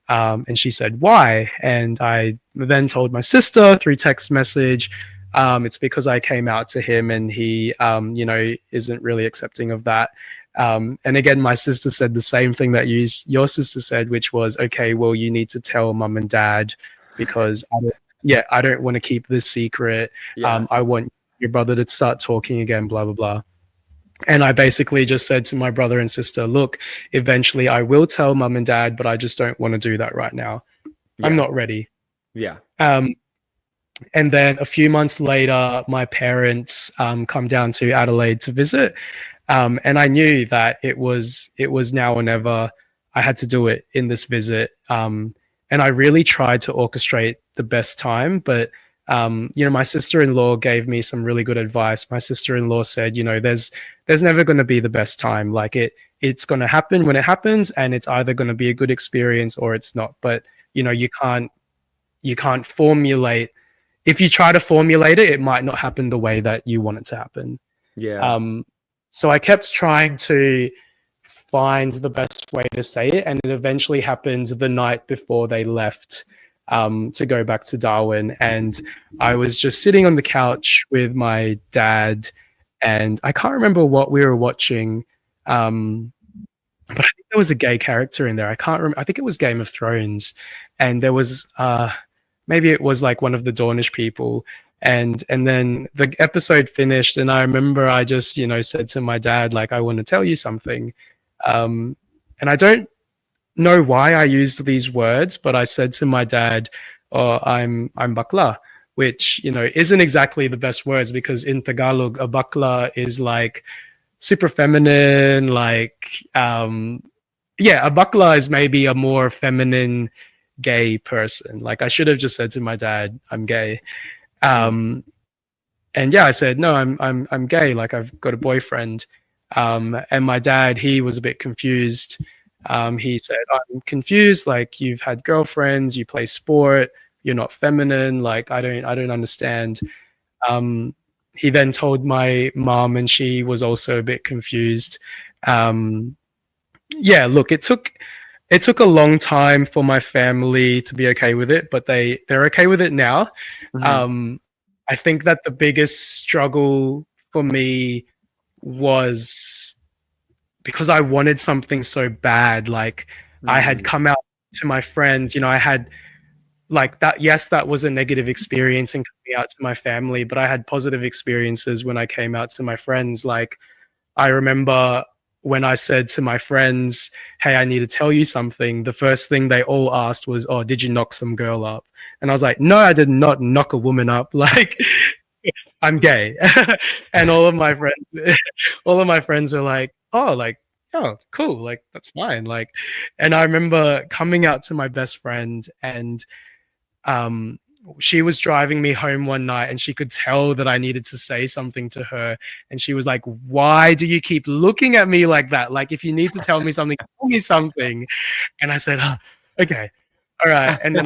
And she said, why? And I then told my sister through text message, it's because I came out to him and he, you know, isn't really accepting of that. And again, my sister said the same thing that your sister said, which was, okay, well, you need to tell mum and dad because I don't want to keep this secret. I want your brother to start talking again, blah, blah, blah. And I basically just said to my brother and sister, look, eventually I will tell mum and dad, but I just don't want to do that right now. I'm not ready. Yeah. And then a few months later, my parents come down to Adelaide to visit, and I knew that it was now or never. I had to do it in this visit, and I really tried to orchestrate the best time. But my sister-in-law gave me some really good advice. My sister-in-law said, there's never going to be the best time. Like it's going to happen when it happens, and it's either going to be a good experience or it's not. But you can't formulate. If you try to formulate it, it might not happen the way that you want it to happen. Yeah. So I kept trying to find the best way to say it, and it eventually happened the night before they left to go back to Darwin. And I was just sitting on the couch with my dad, and I can't remember what we were watching, but I think there was a gay character in there. I can't remember. I think it was Game of Thrones, and there was maybe it was like one of the Dornish people. And then the episode finished, and I remember I just said to my dad, like, I want to tell you something, and I don't know why I used these words, but I said to my dad, "Oh, I'm bakla," which isn't exactly the best words, because in Tagalog, a bakla is like super feminine, like a bakla is maybe a more feminine gay person. Like, I should have just said to my dad, "I'm gay." And I said, "No, I'm gay. Like, I've got a boyfriend." And my dad, he was a bit confused. He said, "I'm confused. Like, you've had girlfriends, you play sport, you're not feminine. Like, I don't understand." He then told my mom, and she was also a bit confused. Look, it took a long time for my family to be okay with it, but they're okay with it now. Mm-hmm. I think that the biggest struggle for me was because I wanted something so bad. Like, I had come out to my friends, I had like that. Yes, that was a negative experience in coming out to my family, but I had positive experiences when I came out to my friends. Like, I remember when I said to my friends, "Hey, I need to tell you something," the first thing they all asked was, "Oh, did you knock some girl up?" And I was like, "No, I did not knock a woman up. Like, I'm gay." And all of my friends are like, "Oh, cool. Like, that's fine." Like, and I remember coming out to my best friend, and she was driving me home one night, and she could tell that I needed to say something to her. And she was like, "Why do you keep looking at me like that? Like, if you need to tell me something, tell me something." And I said, "Oh, okay. All right." And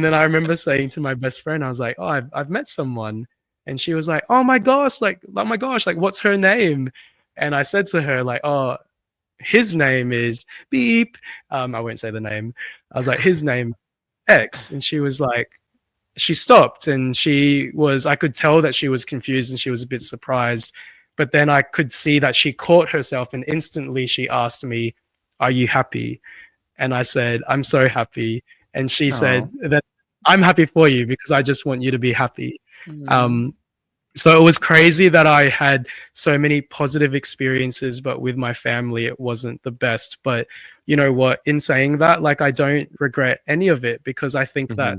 then I remember saying to my best friend, I was like, "Oh, I've met someone." And she was like, "Oh my gosh, like, what's her name?" And I said to her, like, "Oh, his name is beep." I won't say the name. I was like, "His name X." And she was like, she stopped, and I could tell that she was confused and she was a bit surprised. But then I could see that she caught herself, and instantly she asked me, "Are you happy?" And I said, "I'm so happy." And she said that, "I'm happy for you because I just want you to be happy." So it was crazy that I had so many positive experiences, but with my family, it wasn't the best. But you know what? In saying that, like, I don't regret any of it, because I think that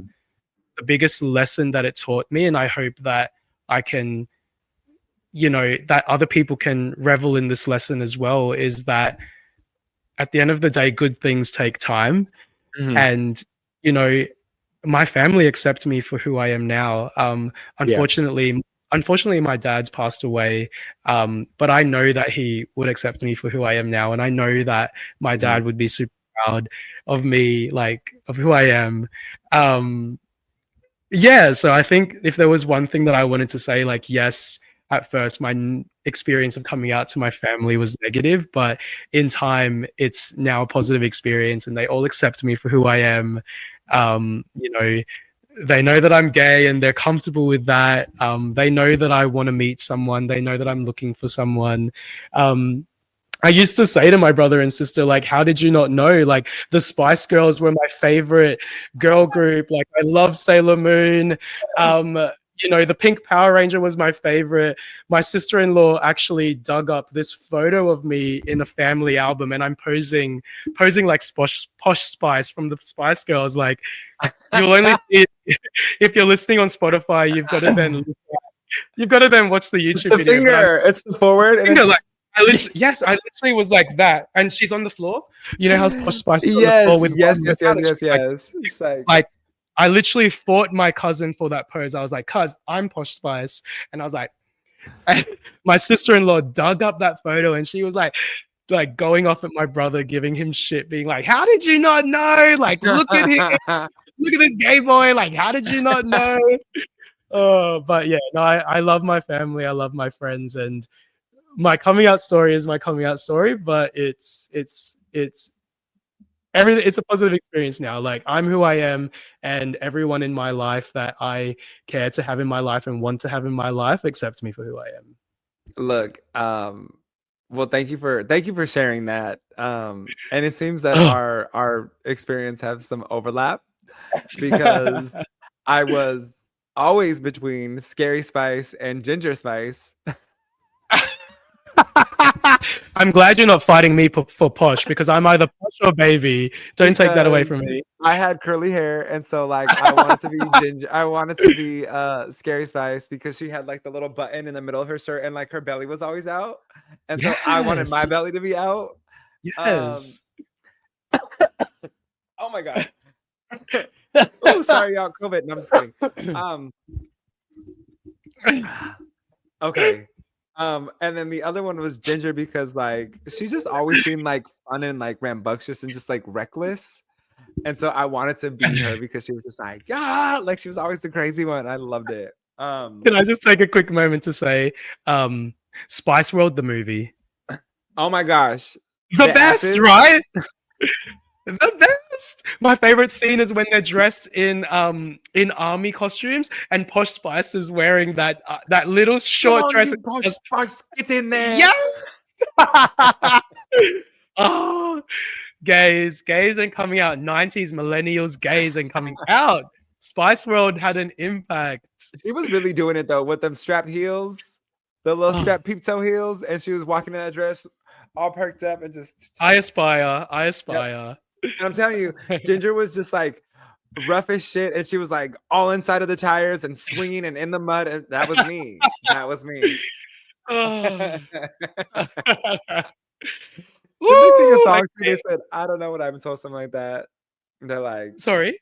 the biggest lesson that it taught me, and I hope that I can, that other people can revel in this lesson as well, is that at the end of the day, good things take time. And, my family accept me for who I am now. Unfortunately, my dad's passed away, but I know that he would accept me for who I am now, and I know that my dad would be super proud of me, like, of who I am. So I think if there was one thing that I wanted to say, like, yes, at first my experience of coming out to my family was negative, but in time it's now a positive experience, and they all accept me for who I am. They know that I'm gay, and they're comfortable with that. They know that I want to meet someone. They know that I'm looking for someone. I used to say to my brother and sister, like, "How did you not know? Like, the Spice Girls were my favorite girl group. Like, I love Sailor Moon." You know, the pink Power Ranger was my favorite. My sister-in-law actually dug up this photo of me in a family album, and I'm posing like Posh Spice from the Spice Girls. Like, you'll only see it if you're listening on Spotify. You've got to then watch the It's YouTube the video. finger. It's the forward. And Finger, it's... like, I literally was like that, and she's on the floor. You know how Posh Spice is on the yes, floor with yes, one yes, leg out, yes, and yes, she's yes. like, I literally fought my cousin for that pose. I was like, "Cuz, I'm Posh Spice," and I was like, my sister-in-law dug up that photo, and she was like going off at my brother, giving him shit, being like, "How did you not know? Like, look at him, look at this gay boy. Like, how did you not know?" Oh, but yeah, no, I love my family. I love my friends, and my coming out story is my coming out story. But it's everything. It's a positive experience now. Like, I'm who I am, and everyone in my life that I care to have in my life and want to have in my life accepts me for who I am. Look, well, thank you for sharing that. And it seems that our experience has some overlap because I was always between Scary Spice and Ginger Spice. I'm glad you're not fighting me for Posh, because I'm either Posh or Baby. Don't take that away Because from me. I had curly hair, and so like I wanted to be Ginger. I wanted to be Scary Spice because she had like the little button in the middle of her shirt, and like her belly was always out, and so I wanted my Yes. belly to be out. Yes. Oh my god. Oh, sorry, y'all. COVID. No, I'm just kidding. Okay. And then the other one was Ginger because like she just always seemed like fun and like rambunctious and just like reckless. And so I wanted to be her because she was just like, yeah, like she was always the crazy one. I loved it. Can I just take a quick moment to say, Spice World, the movie. Oh my gosh. The best, right? The best. My favorite scene is when they're dressed in army costumes, and Posh Spice is wearing that little short dress. Posh Spice, get in there. Yeah. Oh, gays and coming out. 90s millennials, gays and coming out. Spice World had an impact. She was really doing it though with them strap heels, the little strap peep toe heels, and she was walking in that dress all perked up and just. I aspire. Yep. And I'm telling you, Ginger was just like rough as shit, and she was like all inside of the tires and swinging and in the mud, and that was me. That was me. Oh. Did they sing a song too? They said, "I don't know what I've been told," something like that. They're like, sorry.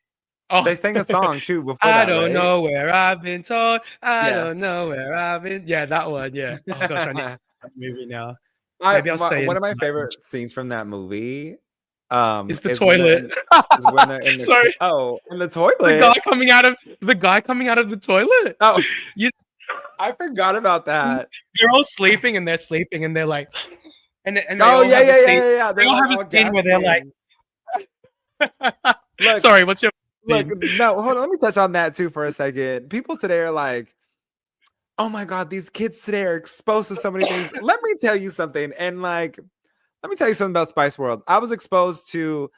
Oh, they sang a song too before I that, don't right? know where I've been told. I don't know where I've been. Yeah, that one. Yeah. Oh gosh, I need that movie now. Maybe I'll stay. One of my favorite scenes from that movie is the toilet. When they're in the, sorry. Oh, in the toilet. The guy coming out of the toilet. Oh, I forgot about that. They're all sleeping and they're sleeping and they're like, and they oh all yeah. They all have a scene where they're like, look, sorry, what's your look? No, hold on. Let me touch on that too for a second. People today are like, oh my god, these kids today are exposed to so many things. Let me tell you something, and like, let me tell you something about Spice World. I was exposed to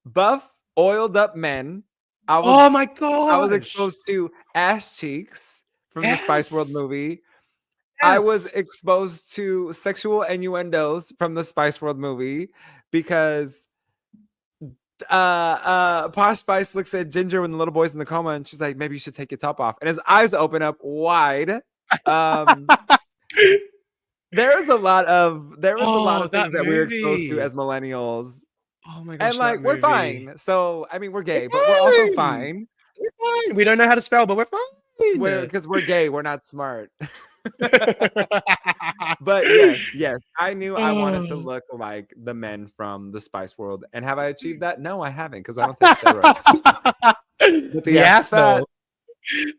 buff, oiled up men. Oh my god! I was exposed to ass cheeks from the Spice World movie. Yes. I was exposed to sexual innuendos from the Spice World movie because Posh Spice looks at Ginger when the little boy's in the coma, and she's like, maybe you should take your top off, and his eyes open up wide. There was a lot of things that we were exposed to as millennials. Oh my gosh! And like, we're fine. So I mean, we're gay, but we're also fine. We're fine. We don't know how to spell, but we're fine. Because we're gay, we're not smart. But yes, I knew I wanted to look like the men from the Spice World. And have I achieved that? No, I haven't, because I don't take steroids. The ass though.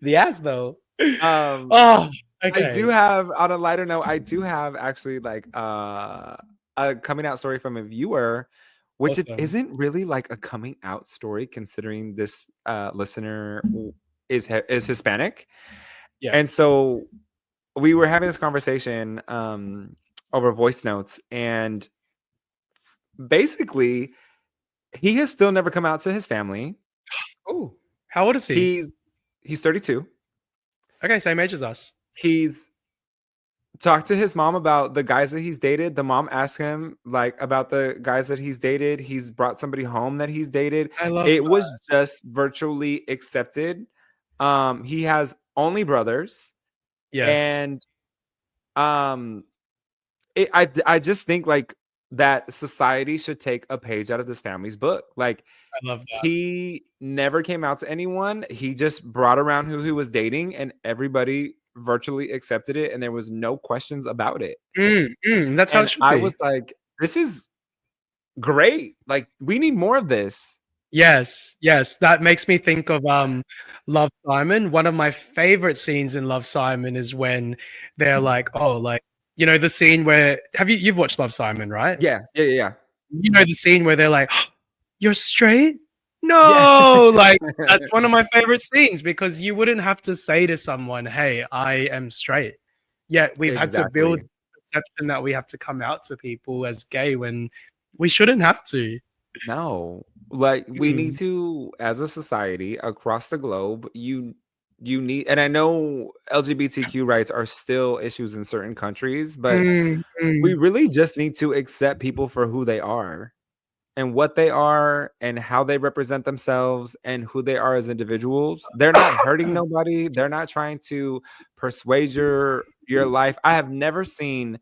The ass though. Oh, okay. I do have, on a lighter note, I do have actually like a coming out story from a viewer, which it isn't really like a coming out story considering this listener is Hispanic. Yeah. And so we were having this conversation over voice notes, and basically he has still never come out to his family. Oh, how old is he? He's 32. Okay, same age as us. He's talked to his mom about the guys that he's dated. The mom asked him like about the guys that he's dated. He's brought somebody home that he's dated. I love It that. was just virtually accepted. He has only brothers, Yes, and um I just think like that society should take a page out of this family's book. Like I love that. he never came out to anyone. He just brought around who he was dating and everybody virtually accepted it and there was no questions about it. That's how it And should I be. was like, this is great. Like we need more of this. Yes, yes. That makes me think of Love, Simon. One of my favorite scenes in Love, Simon is when they're like, oh, like, you know, the scene where you've watched Love, Simon, right? Yeah. You know the scene where they're like, "Oh, you're straight? Yeah. No!" Like, that's one of my favorite scenes because you wouldn't have to say to someone, "Hey, I am straight." Yet we've had to build Exactly. perception that we have to come out to people as gay when we shouldn't have to. No. Like we need Mm. to as a society across the globe, you need and I know LGBTQ rights are still issues in certain countries, but Mm, we mm. really just need to accept people for who they are and what they are and how they represent themselves and who they are as individuals. They're not hurting nobody. They're not trying to persuade your life. I have never seen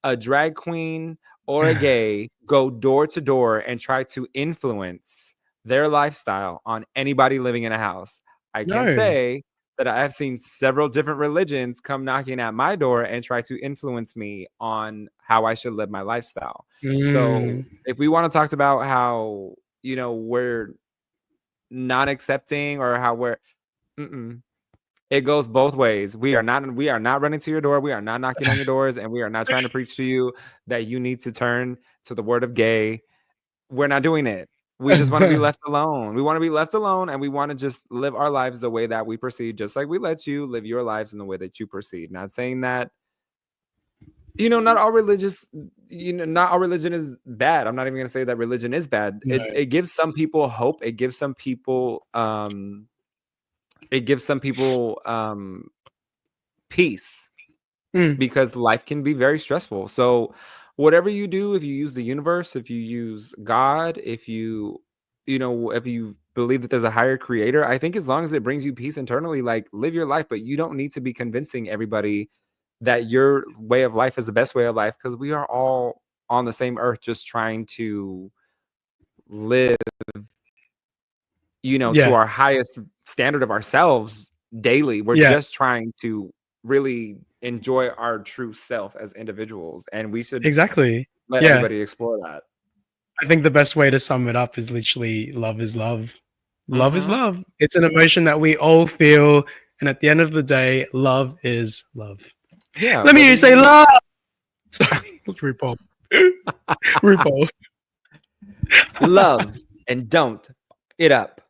a drag queen or a gay go door to door and try to influence their lifestyle on anybody living in a house. I can No. say that I have seen several different religions come knocking at my door and try to influence me on how I should live my lifestyle. So, Mm. if we want to talk about how, we're not accepting or how we're mm-mm, it goes both ways. We are not running to your door. We are not knocking on your doors, and we are not trying to preach to you that you need to turn to the word of gay. We're not doing it. We just want to be left alone. We want to be left alone, and we want to just live our lives the way that we perceive, just like we let you live your lives in the way that you perceive. Not saying that not all not all religion is bad. I'm not even going to say that religion is bad. No. It gives some people hope. It gives some people peace Mm. because life can be very stressful. So whatever you do, if you use the universe, if you use God, if you believe that there's a higher creator, I think as long as it brings you peace internally, like live your life, but you don't need to be convincing everybody that your way of life is the best way of life because we are all on the same earth just trying to live, to Yeah. our highest standard of ourselves daily. We're Yeah. just trying to really enjoy our true self as individuals, and we should Exactly. let Yeah. everybody explore that. I think the best way to sum it up is literally love is love. Love is Mhm. love. It's an emotion that we all feel, and at the end of the day, love is love. Yeah, Let me hear whether you say you love. Sorry, RuPaul. RuPaul. love and don't it up.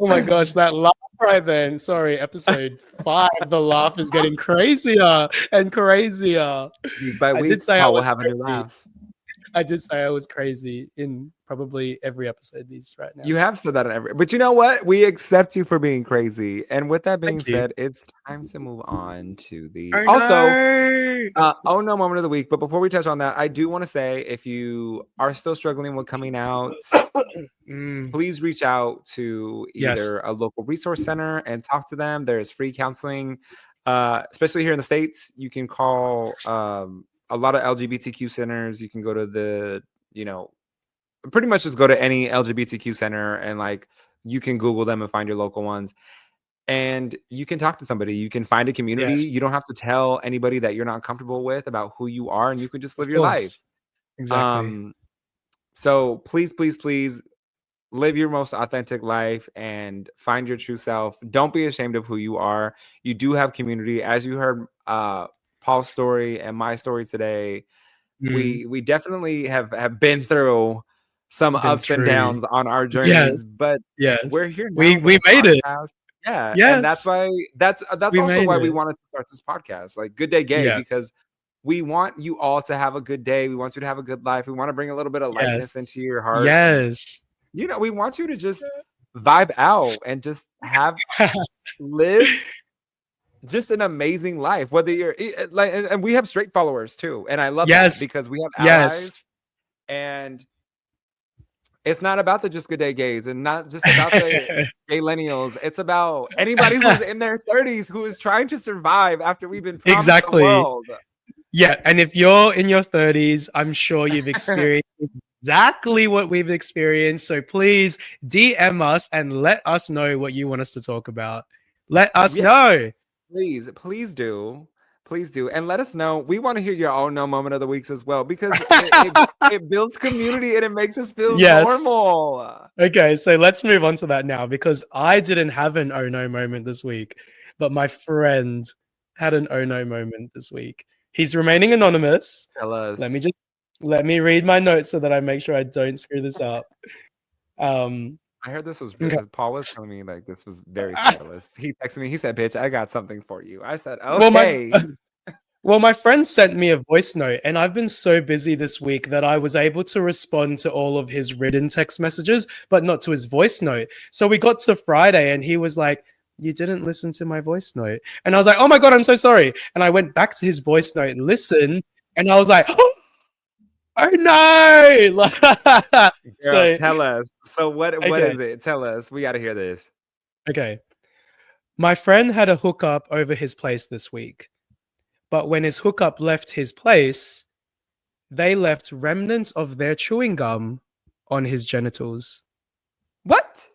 Oh my gosh, that laugh right then. Sorry, episode 5. The laugh is getting crazier and crazier. Week by I did week, say I Paul will was have a new crazy. laugh. I did say I was crazy in probably every episode these right now. You have said that in every, but you know what? We accept you for being crazy. And with that being Thank you. said, it's time to move on to the Oh also no. oh no moment of the week. But before we touch on that, I do want to say if you are still struggling with coming out, please reach out to Yes. either a local resource center and talk to them. There's free counseling, especially here in the States. You can call a lot of LGBTQ centers. You can go to pretty much just go to any LGBTQ center and like you can Google them and find your local ones. And you can talk to somebody. You can find a community. Yes. You don't have to tell anybody that you're not comfortable with about who you are, and you can just live Of your life. course. Exactly. So please live your most authentic life and find your true self. Don't be ashamed of who you are. You do have community. As you heard Paul's story and my story today, we definitely have been through some Been ups and through. downs on our Yes. journeys, but Yes. we're here We now with a made it. podcast. Yeah, and that's Yes. why that's We also made why we it. wanted to start this podcast, like Good Day Gay, Yeah. because we want you all to have a good day. We want you to have a good life. We want to bring a little bit of lightness Yes. into your heart. Yes. We want you to just vibe out and just live just an amazing life. Whether you're like, and we have straight followers too, and I love that Yes. because we have Yes. allies, and it's not about the Just Good Day gays and not just about the gay millennials. It's about anybody who's in their 30s who is trying to survive after we've been promised Exactly. the world. Yeah, and if you're in your 30s, I'm sure you've experienced exactly what we've experienced. So please DM us and let us know what you want us to talk about. Let us know. Please do. Please do. And let us know. We want to hear your own no moment of the weeks as well, because it builds community and it makes us feel normal. Okay, so let's move on to that now, because I didn't have an oh no moment this week, but my friend had an oh no moment this week. He's remaining anonymous. Tell us. Let me read my notes so that I make sure I don't screw this up. I heard this was really, Paul was telling me like this was very scandalous. He texted me, he said, "Bitch, I got something for you." I said, "Okay." Well, my friend sent me a voice note, and I've been so busy this week that I was able to respond to all of his written text messages, but not to his voice note. So we got to Friday and he was like, "You didn't listen to my voice note." And I was like, "Oh my God, I'm so sorry." And I went back to his voice note and listened, and I was like, "Oh no!" Girl, so tell us. So what is it? Tell us. We got to hear this. Okay. My friend had a hookup over his place this week. But when his hookup left his place, they left remnants of their chewing gum on his genitals. What?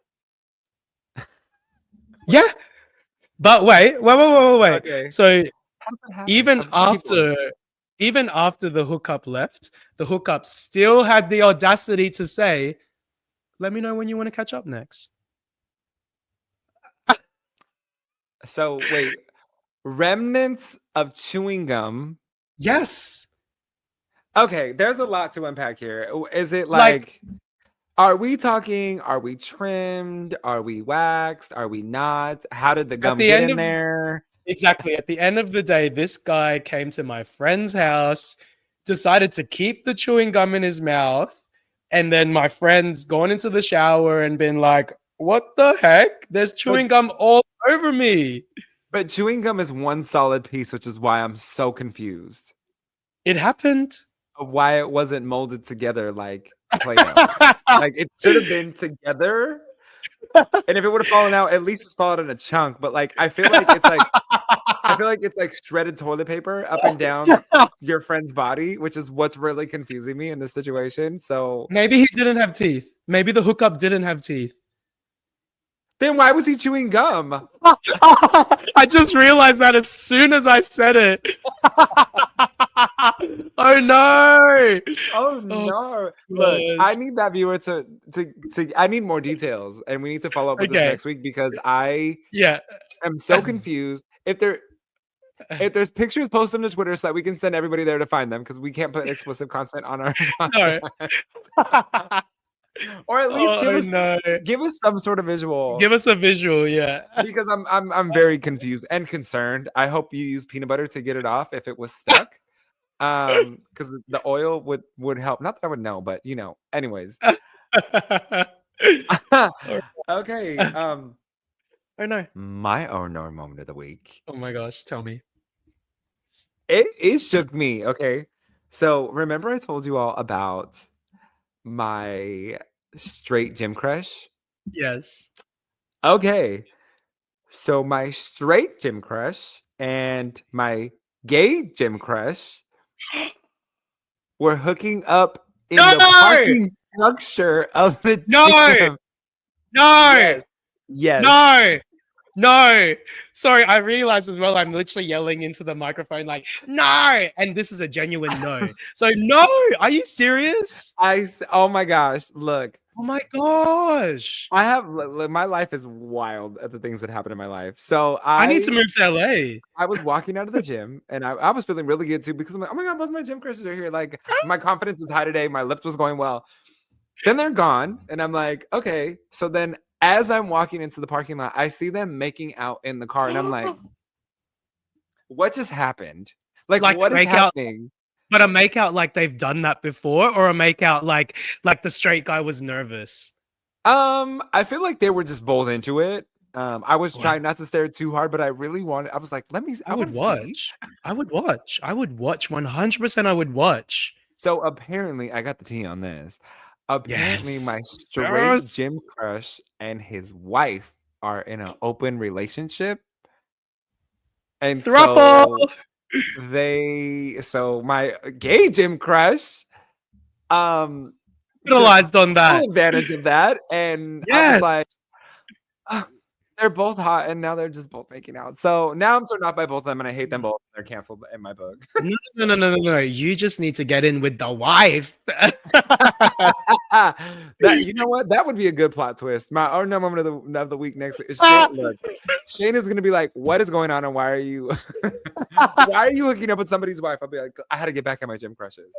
Yeah. But wait. Okay. So even after the hookup left, the hookup still had the audacity to say, "Let me know when you want to catch up next." So wait, remnants of chewing gum. Yes. Okay, there's a lot to unpack here. Is it like are we trimmed? Are we waxed? Are we not? How did the gum get in there? Exactly. At the end of the day, this guy came to my friend's house, decided to keep the chewing gum in his mouth, and then my friend's gone into the shower and been like, "What the heck? There's chewing gum all over me." But chewing gum is one solid piece, which is why I'm so confused. It happened. Why it wasn't molded together like Play-Doh. Like it should have been together. And if it would have fallen out, at least it's fallen in a chunk. But like I feel like it's like shredded toilet paper up and down your friend's body, which is what's really confusing me in this situation. So maybe he didn't have teeth. Maybe the hookup didn't have teeth. Then why was he chewing gum? I just realized that as soon as I said it. Oh no! Oh no! Look, I need that viewer to. I need more details, and we need to follow up with this next week because I am so confused. If there's pictures, post them to Twitter so that we can send everybody there to find them because we can't put explicit content on our. No. Or at least give us some sort of visual. Give us a visual, yeah. Because I'm very confused and concerned. I hope you use peanut butter to get it off if it was stuck. Because the oil would help. Not that I would know, but you know. Anyways. Okay. Oh no. My oh no moment of the week. Oh my gosh, tell me. It shook me. Okay. So remember I told you all about my straight gym crush? Yes. Okay. So my straight gym crush and my gay gym crush were hooking up in the parking structure of the gym. Yes. No. Sorry, I realized as well I'm literally yelling into the microphone like, "No!" And this is a genuine no. So no, are you serious? Oh my gosh, look. Oh my gosh. I have my life is wild at the things that happen in my life. So I need to move to LA. I was walking out of the gym and I was feeling really good too because I'm like, oh my God, both my gym crushes are here. Like my confidence is high today. My lift was going well. Then they're gone. And I'm like, okay. So then as I'm walking into the parking lot, I see them making out in the car. And I'm like, what just happened? Like what is happening? But a make out like they've done that before, or a make out like the straight guy was nervous? I feel like they were just both into it. I was Wow. trying not to stare too hard, but I really wanted. I was like, I I would want to see. watch. I would watch. I would watch 100%. I would watch. So apparently, I got the tea on this. Apparently, my Yes. straight Yes. gym crush and his wife are in an open relationship, and Thruple. so my gay gym crush, took Capitalized on that. full advantage of that, and I was Yes. like, "Ah, they're both hot, and now they're just both making out. So now I'm turned off by both of them, and I hate them both. They're canceled in my book. No. You just need to get in with the wife. That you know what? That would be a good plot twist. My or no moment of the week next week is Shane. Look, Shane is gonna be like, "What is going on, and why are you hooking up with somebody's wife?" I'll be like, "I had to get back at my gym crushes."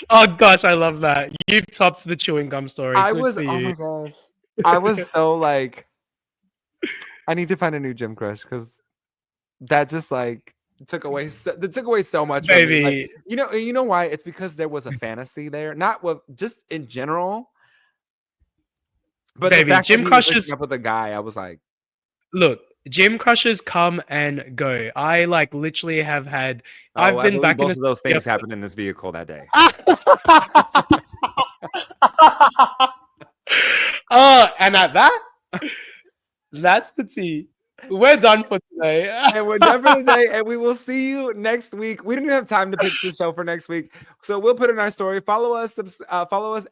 Oh gosh, I love that. You've topped the chewing gum story. I Good was for oh you. my gosh, I was so like, I need to find a new gym crush because that just like took away so much from me. Like, Baby, you know why? It's because there was a fantasy there, not with just in general, but the baby, fact that gym he was crushes. hooking up with a guy, I was like, Look, gym crushes come and go. I like literally have had. oh, I've I been believe back in both of those things Australia. happened in this vehicle that day. Oh, and at that, that's the tea. We're done for today. And we're done for today, and we will see you next week. We didn't have time to pitch the show for next week, so we'll put in our story. Follow us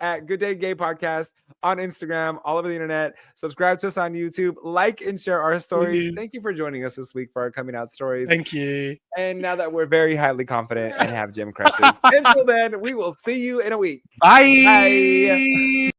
at Good Day Gay Podcast on Instagram, all over the internet. Subscribe to us on YouTube, like and share our stories. Please. Thank you for joining us this week for our coming out stories. Thank you. And now that we're very highly confident and have gym crushes, until then, we will see you in a week. Bye. Bye.